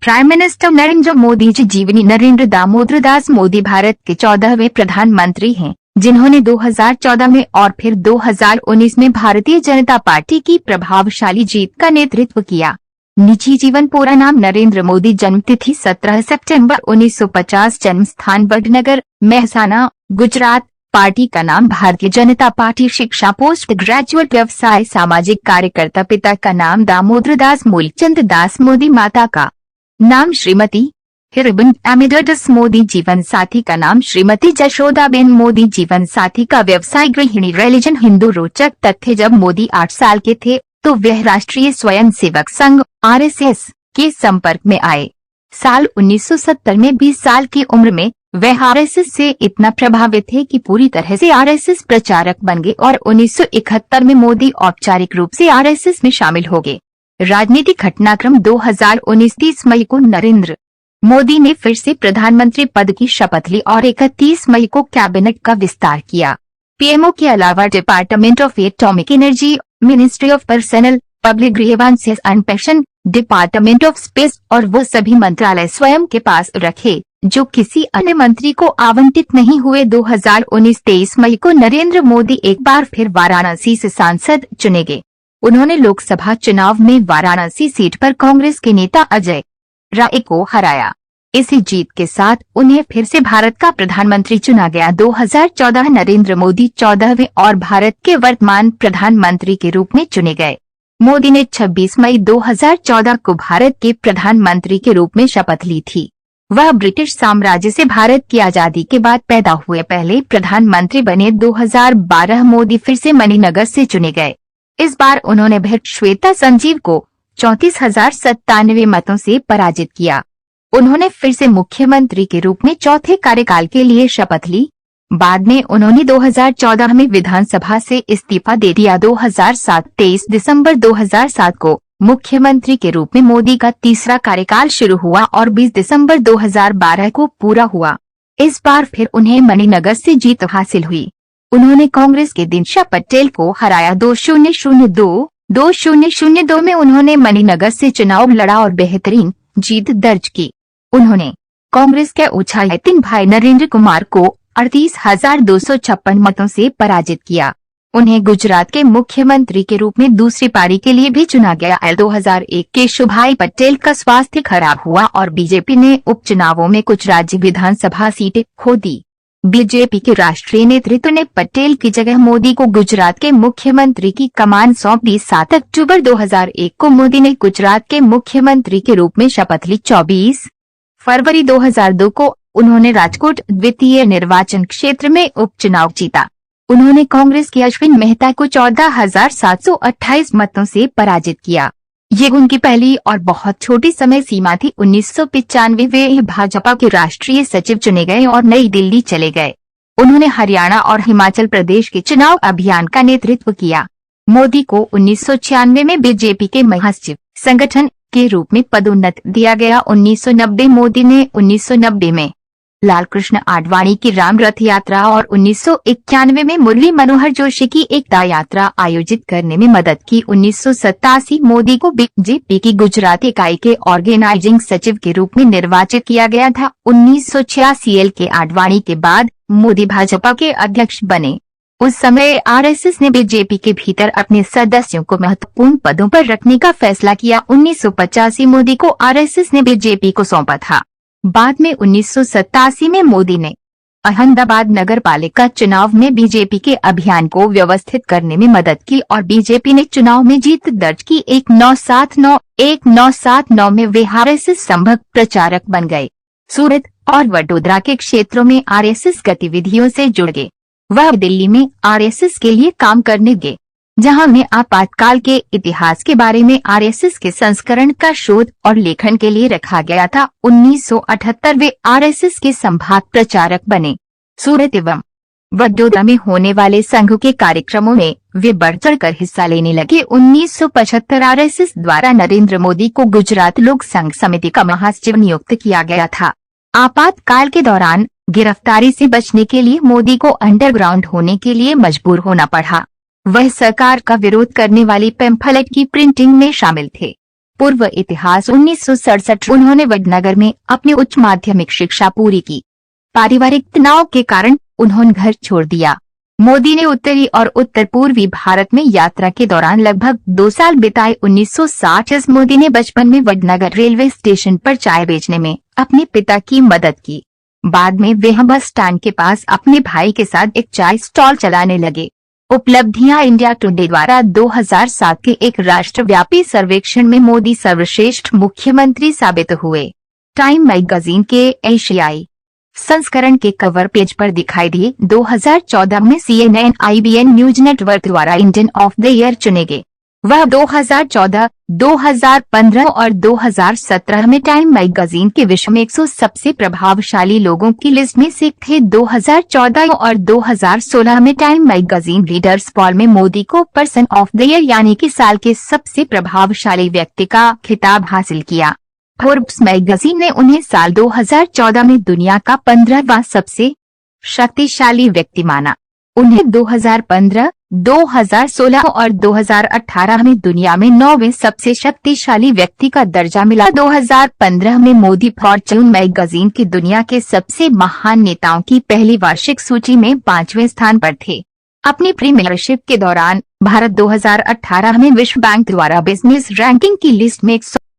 Prime minister Narendra Modi ji जीवनी। नरेंद्र दामोदर दास मोदी भारत के 14वें प्रधानमंत्री हैं, जिन्होंने 2014 में और फिर 2019 में भारतीय जनता पार्टी की प्रभावशाली जीत का नेतृत्व किया। निजी जीवन। पूरा नाम नरेंद्र मोदी। जन्मतिथि 17 सितंबर 1950। जन्म स्थान वडनगर, मेहसाना, गुजरात। पार्टी का नाम भारतीय जनता पार्टी। शिक्षा पोस्ट ग्रेजुएट। व्यवसाय सामाजिक कार्यकर्ता। पिता का नाम दामोदर दास मूलचंद दास मोदी। माता का नाम श्रीमती हिरबन एमिडस मोदी। जीवन साथी का नाम श्रीमती जशोदाबेन मोदी। जीवन साथी का व्यवसाय गृहिणी। रिलीजन हिंदू। रोचक तथ्य। जब मोदी 8 साल के थे तो वह राष्ट्रीय स्वयंसेवक संघ RSS के संपर्क में आए। साल 1970 में 20 साल की उम्र में वह RSS से इतना प्रभावित थे कि पूरी तरह से RSS प्रचारक बन गए और 1971 में मोदी औपचारिक रूप से RSS में शामिल हो गए। राजनीतिक घटनाक्रम। 2019 30 मई को नरेंद्र मोदी ने फिर से प्रधानमंत्री पद की शपथ ली और 31 मई को कैबिनेट का विस्तार किया। PMO के अलावा department of atomic energy, ministry of personal, public grievances and pension, department of space और वो सभी मंत्रालय स्वयं के पास रखे जो किसी अन्य मंत्री को आवंटित नहीं हुए। 2019 23 मई को नरेंद्र मोदी एक बार फिर वाराणसी से सांसद चुने गए। उन्होंने लोकसभा चुनाव में वाराणसी सीट पर कांग्रेस के नेता अजय राय को हराया। इसी जीत के साथ उन्हें फिर से भारत का प्रधानमंत्री चुना गया। 2014 नरेंद्र मोदी 14वें और भारत के वर्तमान प्रधानमंत्री के रूप में चुने गए। मोदी ने 26 मई 2014 को भारत के प्रधानमंत्री के रूप में शपथ ली थी। वह ब्रिटिश साम्राज्य से भारत की आजादी के बाद पैदा हुए पहले प्रधानमंत्री बने। 2012 मोदी फिर से मणिनगर से चुने गए। इस बार उन्होंने भेट श्वेता संजीव को 34,097 मतों से पराजित किया। उन्होंने फिर से मुख्यमंत्री के रूप में चौथे कार्यकाल के लिए शपथ ली। बाद में उन्होंने 2014 में विधानसभा से इस्तीफा दे दिया। 23 दिसंबर 2007 को मुख्यमंत्री के रूप में मोदी का तीसरा कार्यकाल शुरू हुआ और 20 दिसंबर 2012 को पूरा हुआ। इस बार फिर उन्हें मणिनगर से जीत हासिल हुई। उन्होंने कांग्रेस के दिनशा पटेल को हराया। 2002 में उन्होंने मणिनगर से चुनाव लड़ा और बेहतरीन जीत दर्ज की। उन्होंने कांग्रेस के उछालतीन भाई नरेंद्र कुमार को 38,256 मतों से पराजित किया। उन्हें गुजरात के मुख्यमंत्री के रूप में दूसरी पारी के लिए भी चुना गया। 2001 के शुभाई पटेल का स्वास्थ्य खराब हुआ और बीजेपी ने उपचुनावों में कुछ राज्य विधानसभा सीटें खो दी। बीजेपी के राष्ट्रीय नेतृत्व ने पटेल की जगह मोदी को गुजरात के मुख्यमंत्री की कमान सौंप दी। 7 अक्टूबर 2001 को मोदी ने गुजरात के मुख्यमंत्री के रूप में शपथ ली। 24 फरवरी 2002 को उन्होंने राजकोट द्वितीय निर्वाचन क्षेत्र में उपचुनाव जीता। उन्होंने कांग्रेस के अश्विन मेहता को 14,728 मतों से पराजित किया। ये उनकी पहली और बहुत छोटी समय सीमा थी। 1995 वे भाजपा के राष्ट्रीय सचिव चुने गए और नई दिल्ली चले गए। उन्होंने हरियाणा और हिमाचल प्रदेश के चुनाव अभियान का नेतृत्व किया। मोदी को 1996 में बीजेपी के महासचिव संगठन के रूप में पदोन्नत दिया गया। 1990 मोदी ने 1990 में लाल कृष्ण आडवाणी की राम रथ यात्रा और 1991 में मुरली मनोहर जोशी की एकता यात्रा आयोजित करने में मदद की। 1987 मोदी को बीजेपी की गुजरात इकाई के ऑर्गेनाइजिंग सचिव के रूप में निर्वाचित किया गया था। 1986 एल के आडवाणी के बाद मोदी भाजपा के अध्यक्ष बने। उस समय RSS ने बीजेपी के भीतर अपने सदस्यों को महत्वपूर्ण पदों पर रखने का फैसला किया। 1985 मोदी को RSS ने बीजेपी को सौंपा था। बाद में 1987 में मोदी ने अहमदाबाद नगर पालिका चुनाव में बीजेपी के अभियान को व्यवस्थित करने में मदद की और बीजेपी ने चुनाव में जीत दर्ज की। 1979 में वे RSS संभव प्रचारक बन गए। सूरत और वडोदरा के क्षेत्रों में RSS गतिविधियों से जुड़ गए। वह दिल्ली में RSS के लिए काम करने गए, जहां में आपातकाल के इतिहास के बारे में RSS के संस्करण का शोध और लेखन के लिए रखा गया था। 1978 वे RSS के संभाग प्रचारक बने। सूरत एवं वडोदरा में होने वाले संघ के कार्यक्रमों में वे बढ़ चढ़कर हिस्सा लेने लगे। 1975 RSS द्वारा नरेंद्र मोदी को गुजरात लोक संघ समिति का महासचिव नियुक्त किया गया था। आपातकाल के दौरान गिरफ्तारी से बचने के लिए मोदी को अंडरग्राउंड होने के लिए मजबूर होना पड़ा। वह सरकार का विरोध करने वाली पैम्फलेट की प्रिंटिंग में शामिल थे। पूर्व इतिहास 1967 उन्होंने वडनगर में अपनी उच्च माध्यमिक शिक्षा पूरी की। पारिवारिक तनाव के कारण उन्होंने घर छोड़ दिया। मोदी ने उत्तरी और उत्तर पूर्वी भारत में यात्रा के दौरान लगभग 2 साल बिताए। 1960 मोदी ने बचपन में वडनगर रेलवे स्टेशन पर चाय बेचने में अपने पिता की मदद की। बाद में वे बस स्टैंड के पास अपने भाई के साथ एक चाय स्टॉल चलाने लगे। उपलब्धियां इंडिया टुडे द्वारा 2007 के एक राष्ट्रव्यापी सर्वेक्षण में मोदी सर्वश्रेष्ठ मुख्यमंत्री साबित हुए। टाइम मैगजीन के एशियाई संस्करण के कवर पेज पर दिखाई दिए। 2014 में CNN IBN न्यूज नेटवर्क द्वारा इंडियन ऑफ द ईयर चुने गए। वह 2014, 2015 और 2017 में टाइम मैगजीन के विश्व में 100 सबसे प्रभावशाली लोगों की लिस्ट में से थे। 2014 और 2016 में टाइम मैगजीन रीडर्स पॉल में मोदी को पर्सन ऑफ द ईयर यानी कि साल के सबसे प्रभावशाली व्यक्ति का खिताब हासिल किया। फोर्ब्स मैगजीन ने उन्हें साल 2014 में दुनिया का 15वां सबसे शक्तिशाली व्यक्ति माना। उन्हें 2015, 2016 और 2018 में दुनिया में 9वें सबसे शक्तिशाली व्यक्ति का दर्जा मिला। 2015 में मोदी फॉर्च्यून मैगजीन की दुनिया के सबसे महान नेताओं की पहली वार्षिक सूची में 5वें स्थान पर थे। अपनी प्रीमियरशिप के दौरान भारत 2018 में विश्व बैंक द्वारा बिजनेस रैंकिंग की लिस्ट में